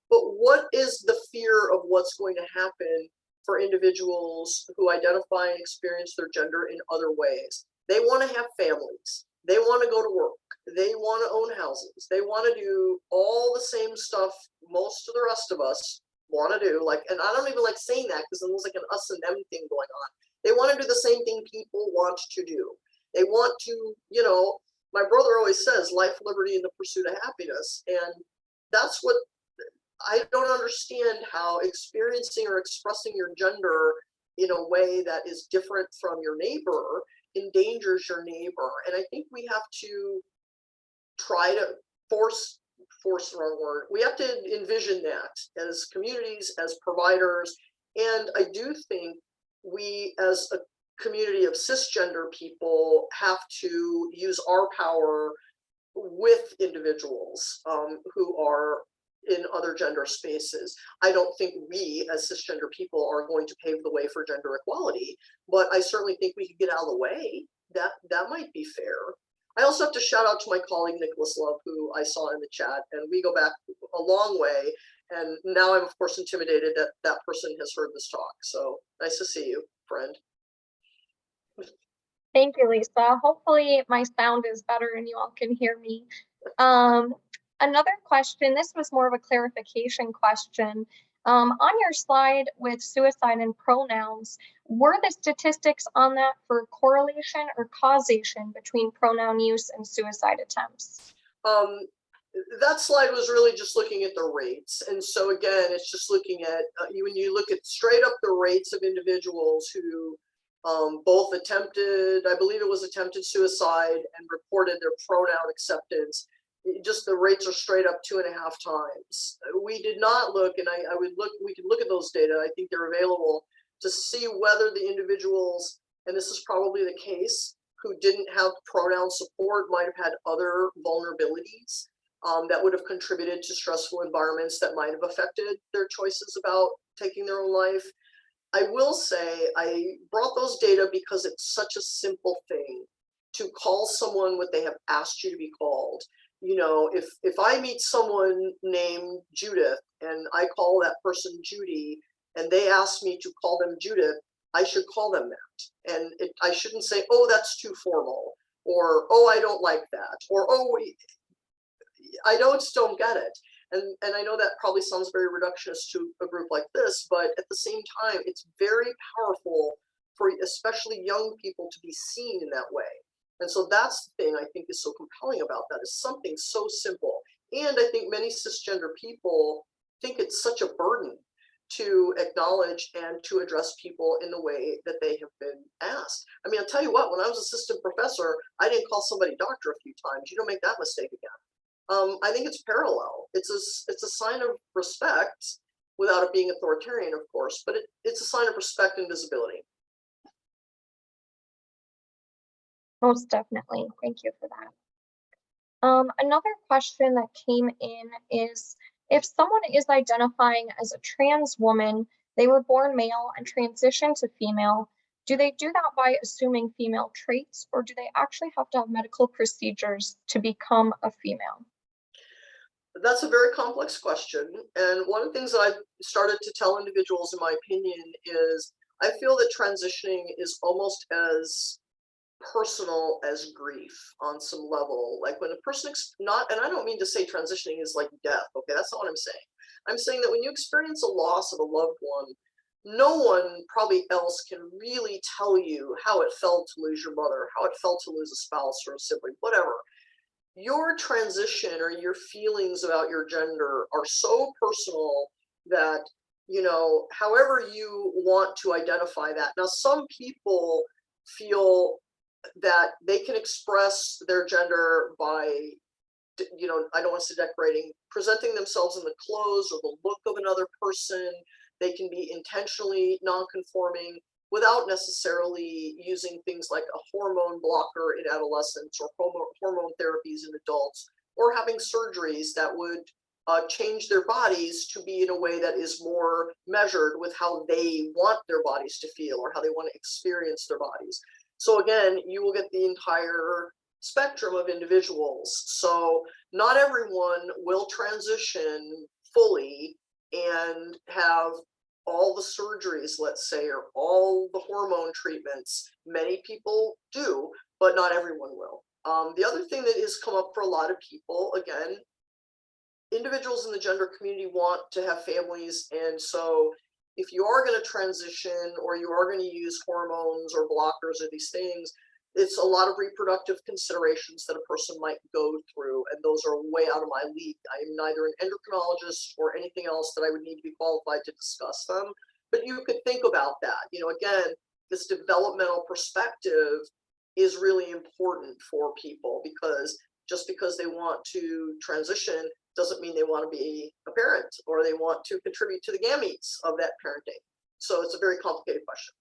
But what is the fear of what's going to happen for individuals who identify and experience their gender in other ways? They want to have families. They want to go to work. They want to own houses. They want to do all the same stuff most of the rest of us want to do. Like, and I don't even like saying that, because there's like an us and them thing going on. They want to do the same thing people want to do. They want to, you know, my brother always says, life, liberty, and the pursuit of happiness. And that's what I don't understand, how experiencing or expressing your gender in a way that is different from your neighbor endangers your neighbor. And I think we have to try to force the wrong word. We have to envision that as communities, as providers. And I do think we, as a community of cisgender people, have to use our power with individuals who are in other gender spaces. I don't think we as cisgender people are going to pave the way for gender equality, but I certainly think we could get out of the way. That might be fair. I also have to shout out to my colleague, Nicholas Love, who I saw in the chat, and we go back a long way. And now I'm, of course, intimidated that that person has heard this talk. So nice to see you, friend. Thank you, Lisa. Hopefully my sound is better and you all can hear me. Another question, this was more of a clarification question. On your slide with suicide and pronouns, were the statistics on that for correlation or causation between pronoun use and suicide attempts? That slide was really just looking at the rates. And so again, it's just looking at, when you look at straight up the rates of individuals who both attempted, I believe it was attempted suicide, and reported their pronoun acceptance, just the rates are straight up 2.5 times. We did not look, and I would look, we could look at those data, I think they're available, to see whether the individuals, and this is probably the case, who didn't have pronoun support might have had other vulnerabilities that would have contributed to stressful environments that might have affected their choices about taking their own life. I will say I brought those data because it's such a simple thing to call someone what they have asked you to be called. You know, if I meet someone named Judith and I call that person Judy and they ask me to call them Judith, I should call them that. And I shouldn't say, oh, that's too formal, or, oh, I don't like that, or, oh, I just don't get it. And I know that probably sounds very reductionist to a group like this, but at the same time, it's very powerful for especially young people to be seen in that way. And so that's the thing I think is so compelling about that, is something so simple. And I think many cisgender people think it's such a burden to acknowledge and to address people in the way that they have been asked. I mean, I'll tell you what, when I was assistant professor, I didn't call somebody doctor a few times. You don't make that mistake again. I think it's parallel. It's a sign of respect, without it being authoritarian, of course, but it's a sign of respect and visibility. Most definitely. Thank you for that. Another question that came in is, if someone is identifying as a trans woman, they were born male and transitioned to female, do they do that by assuming female traits, or do they actually have to have medical procedures to become a female? That's a very complex question. And one of the things that I've started to tell individuals, in my opinion, is I feel that transitioning is almost as personal as grief on some level. Like when a person and I don't mean to say transitioning is like death, okay, that's not what I'm saying. I'm saying that when you experience a loss of a loved one, no one probably else can really tell you how it felt to lose your mother, how it felt to lose a spouse or a sibling, whatever. Your transition or your feelings about your gender are so personal that, you know, however you want to identify that. Now, some people feel that they can express their gender by, you know, I don't want to say decorating, presenting themselves in the clothes or the look of another person. They can be intentionally non-conforming without necessarily using things like a hormone blocker in adolescents or hormone therapies in adults, or having surgeries that would change their bodies to be in a way that is more measured with how they want their bodies to feel or how they want to experience their bodies. So again, you will get the entire spectrum of individuals. So not everyone will transition fully and have all the surgeries, let's say, or all the hormone treatments. Many people do, but not everyone will. The other thing that has come up for a lot of people, again, individuals in the gender community want to have families, and so if you are going to transition or you are going to use hormones or blockers or these things, it's a lot of reproductive considerations that a person might go through, and those are way out of my league. I am neither an endocrinologist or anything else that I would need to be qualified to discuss them, but you could think about that. You know, again, this developmental perspective is really important for people, because just because they want to transition doesn't mean they want to be a parent or they want to contribute to the gametes of that parenting. So it's a very complicated question.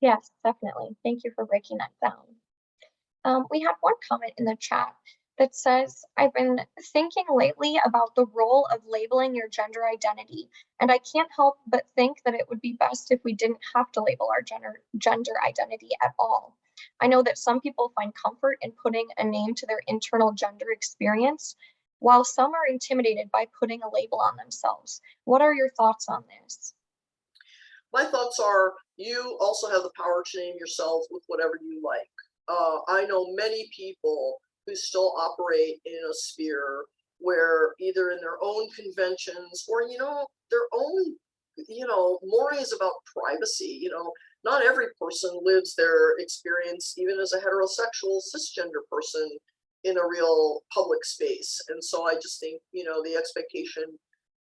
Yes, definitely. Thank you for breaking that down. We had one comment in the chat that says, I've been thinking lately about the role of labeling your gender identity, and I can't help but think that it would be best if we didn't have to label our gender identity at all. I know that some people find comfort in putting a name to their internal gender experience, while some are intimidated by putting a label on themselves. What are your thoughts on this? My thoughts are, you also have the power to name yourself with whatever you like. I know many people who still operate in a sphere where either in their own conventions or, you know, their own, you know, mores about privacy, you know, not every person lives their experience, even as a heterosexual cisgender person, in a real public space. And so I just think, you know, the expectation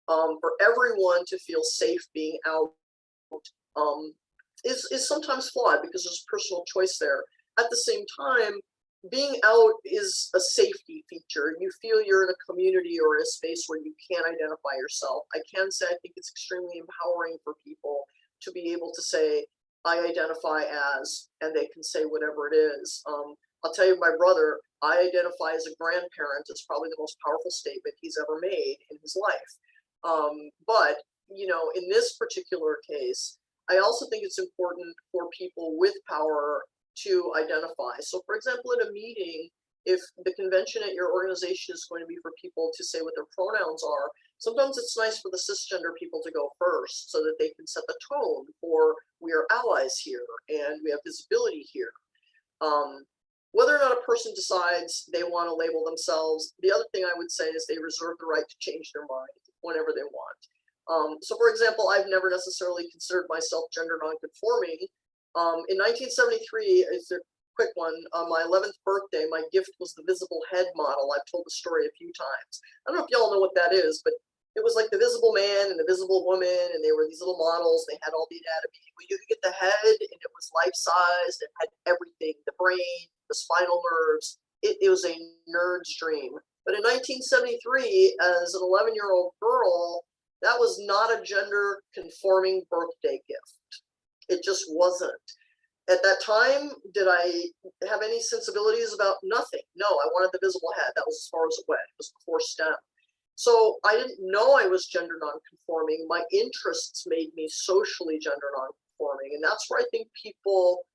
for everyone to feel safe being out is sometimes flawed because there's personal choice there. At the same time, being out is a safety feature. You feel you're in a community or a space where you can identify yourself. I can say I think it's extremely empowering for people to be able to say, I identify as, and they can say whatever it is. I'll tell you, my brother, I identify as a grandparent. It's probably the most powerful statement he's ever made in his life. But, you know, in this particular case, I also think it's important for people with power to identify. So, for example, at a meeting, if the convention at your organization is going to be for people to say what their pronouns are, sometimes it's nice for the cisgender people to go first so that they can set the tone for, we are allies here and we have visibility here. Whether or not a person decides they want to label themselves, the other thing I would say is they reserve the right to change their mind whenever they want. So for example, I've never necessarily considered myself gender non-conforming. In 1973, it's a quick one, on my 11th birthday, my gift was the visible head model. I've told the story a few times. I don't know if y'all know what that is, but it was like the visible man and the visible woman, and they were these little models. They had all the anatomy. Well, you could get the head, and it was life-sized. It had everything, the brain, the spinal nerves. It was a nerd's dream. But in 1973, as an 11-year-old girl, that was not a gender-conforming birthday gift. It just wasn't. At that time, did I have any sensibilities about nothing? No, I wanted the visible head. That was as far as it went. It was before STEM. So I didn't know I was gender nonconforming. My interests made me socially gender nonconforming. And that's where I think people,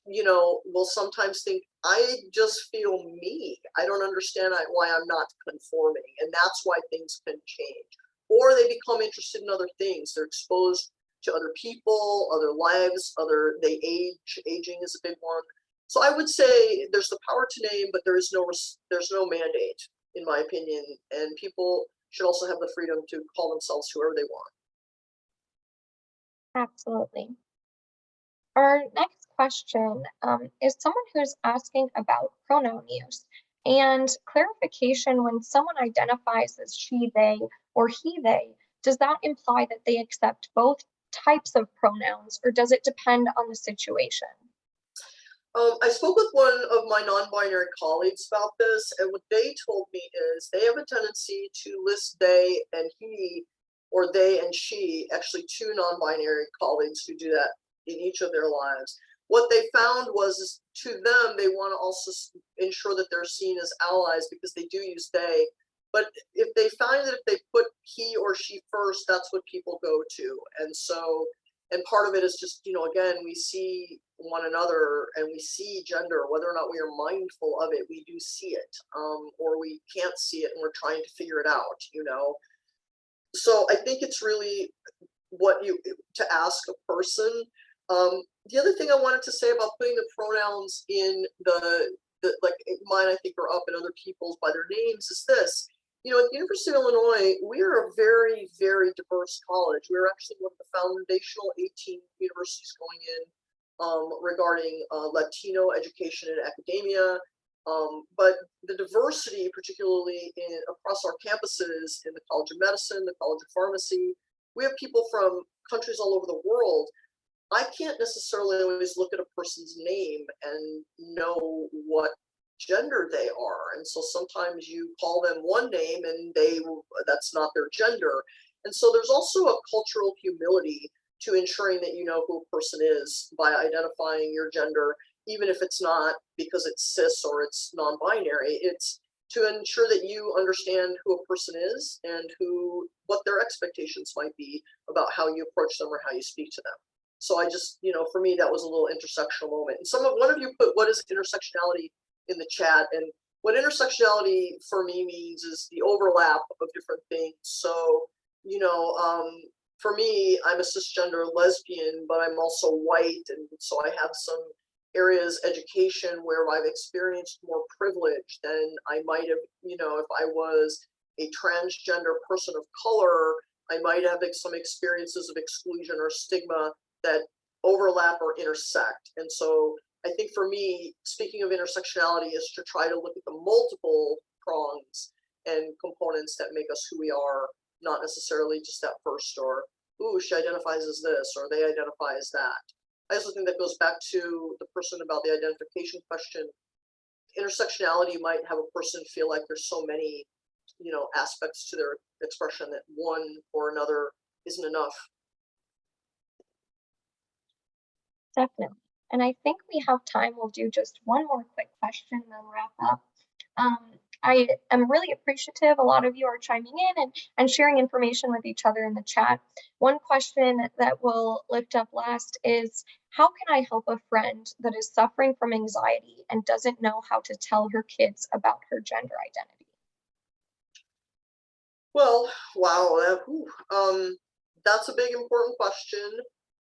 you know, will sometimes think, I just feel me. I don't understand why I'm not conforming. And that's why things can change. Or they become interested in other things. They're exposed to other people, other lives, they age. Aging is a big one. So I would say there's the power to name, but there's no mandate, in my opinion, and people should also have the freedom to call themselves whoever they want. Absolutely. Our next question is someone who's asking about pronoun use and clarification. When someone identifies as she, they, or he, they, does that imply that they accept both types of pronouns, or does it depend on the situation? I spoke with one of my non-binary colleagues about this, and what they told me is they have a tendency to list they and he, or they and she, actually two non-binary colleagues who do that in each of their lives. What they found was, to them, they want to also ensure that they're seen as allies because they do use they. But if they find that if they put he or she first, that's what people go to. And so, and part of it is just, again, we see one another and we see gender, whether or not we are mindful of it, we do see it, or we can't see it and we're trying to figure it out, So I think it's really to ask a person. The other thing I wanted to say about putting the pronouns in the like mine, I think, are up and other people's by their names is this. At the University of Illinois, we are a very, very diverse college. We're actually one of the foundational 18 universities going in regarding Latino education and academia. But the diversity, particularly across our campuses in the College of Medicine, the College of Pharmacy, we have people from countries all over the world. I can't necessarily always look at a person's name and know what gender they are. And so sometimes you call them one name and that's not their gender. And so there's also a cultural humility to ensuring that you know who a person is by identifying your gender, even if it's not because it's cis or it's non-binary. It's to ensure that you understand who a person is and what their expectations might be about how you approach them or how you speak to them. So I just, for me, that was a little intersectional moment. And one of you put, what is intersectionality in the chat? And what intersectionality for me means is the overlap of different things. So, for me, I'm a cisgender lesbian, but I'm also white. And so I have some areas, education, where I've experienced more privilege than I might have, if I was a transgender person of color, I might have some experiences of exclusion or stigma that overlap or intersect. And so I think for me, speaking of intersectionality is to try to look at the multiple prongs and components that make us who we are, not necessarily just that first or, ooh, she identifies as this or they identify as that. I also think that goes back to the person about the identification question. Intersectionality might have a person feel like there's so many, aspects to their expression that one or another isn't enough. Definitely. And I think we have time. We'll do just one more quick question and then wrap up. I am really appreciative. A lot of you are chiming in and sharing information with each other in the chat. One question that we'll lift up last is, how can I help a friend that is suffering from anxiety and doesn't know how to tell her kids about her gender identity? Well, wow, that's a big important question.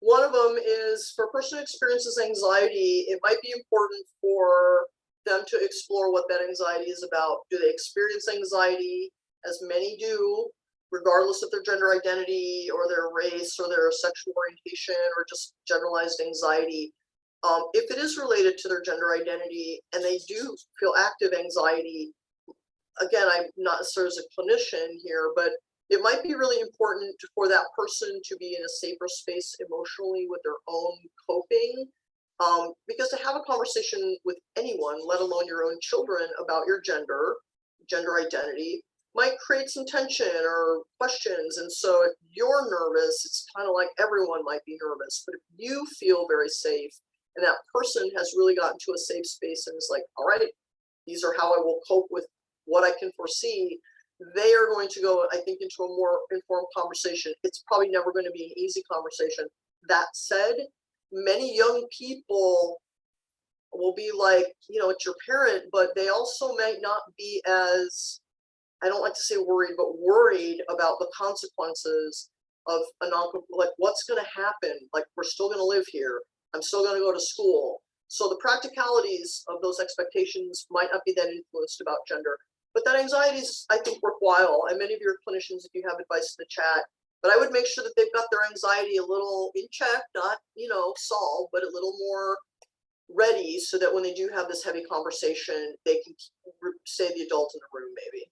One of them is, for a person who experiences anxiety, it might be important for them to explore what that anxiety is about. Do they experience anxiety, as many do, regardless of their gender identity or their race or their sexual orientation or just generalized anxiety? If it is related to their gender identity and they do feel active anxiety, again, I'm not necessarily as a clinician here, but it might be really important for that person to be in a safer space emotionally with their own coping. Because to have a conversation with anyone, let alone your own children, about your gender identity, might create some tension or questions. And so if you're nervous, it's kind of like everyone might be nervous. But if you feel very safe and that person has really gotten to a safe space and is like, all right, these are how I will cope with what I can foresee, they are going to go, I think, into a more informed conversation. It's probably never going to be an easy conversation. That said, many young people will be like, it's your parent, but they also might not be as, I don't like to say worried, but worried about the consequences of a like what's going to happen. Like, we're still going to live here. I'm still going to go to school. So the practicalities of those expectations might not be that influenced about gender. But that anxiety is, I think, worthwhile. And many of your clinicians, if you have advice in the chat, but I would make sure that they've got their anxiety a little in check, not, solved, but a little more ready so that when they do have this heavy conversation, they can stay the adult in the room, maybe.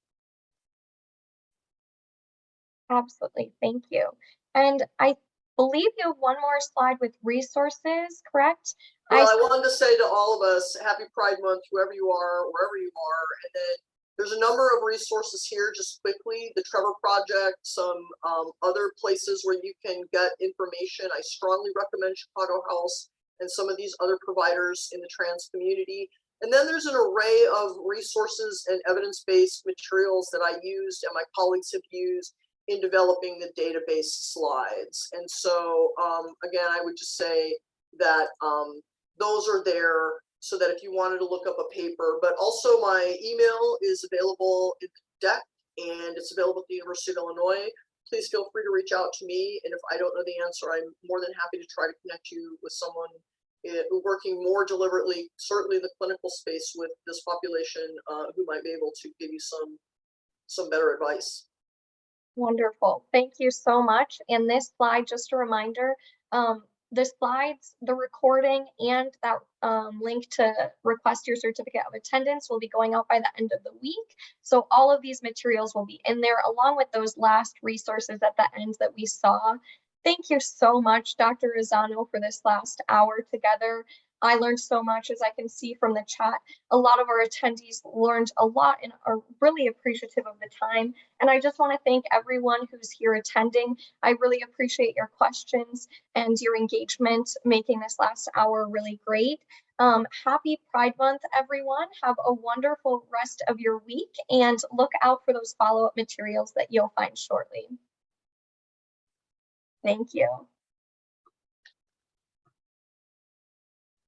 Absolutely. Thank you. And I believe you have one more slide with resources, correct? Well, I wanted to say to all of us, happy Pride Month, whoever you are, wherever you are. And then there's a number of resources here, just quickly. The Trevor Project, some other places where you can get information. I strongly recommend Chicago House and some of these other providers in the trans community. And then there's an array of resources and evidence-based materials that I used and my colleagues have used in developing the database slides. And so, again, I would just say that those are there so that if you wanted to look up a paper, but also my email is available in the deck and it's available at the University of Illinois. Please feel free to reach out to me. And if I don't know the answer, I'm more than happy to try to connect you with someone working more deliberately, certainly in the clinical space with this population, who might be able to give you some better advice. Wonderful. Thank you so much. And this slide, just a reminder, the slides, the recording, and that link to request your certificate of attendance will be going out by the end of the week. So all of these materials will be in there along with those last resources at the end that we saw. Thank you so much, Dr. Rosano, for this last hour together. I learned so much, as I can see from the chat. A lot of our attendees learned a lot and are really appreciative of the time. And I just want to thank everyone who's here attending. I really appreciate your questions and your engagement, making this last hour really great. Happy Pride Month, everyone. Have a wonderful rest of your week and look out for those follow-up materials that you'll find shortly. Thank you.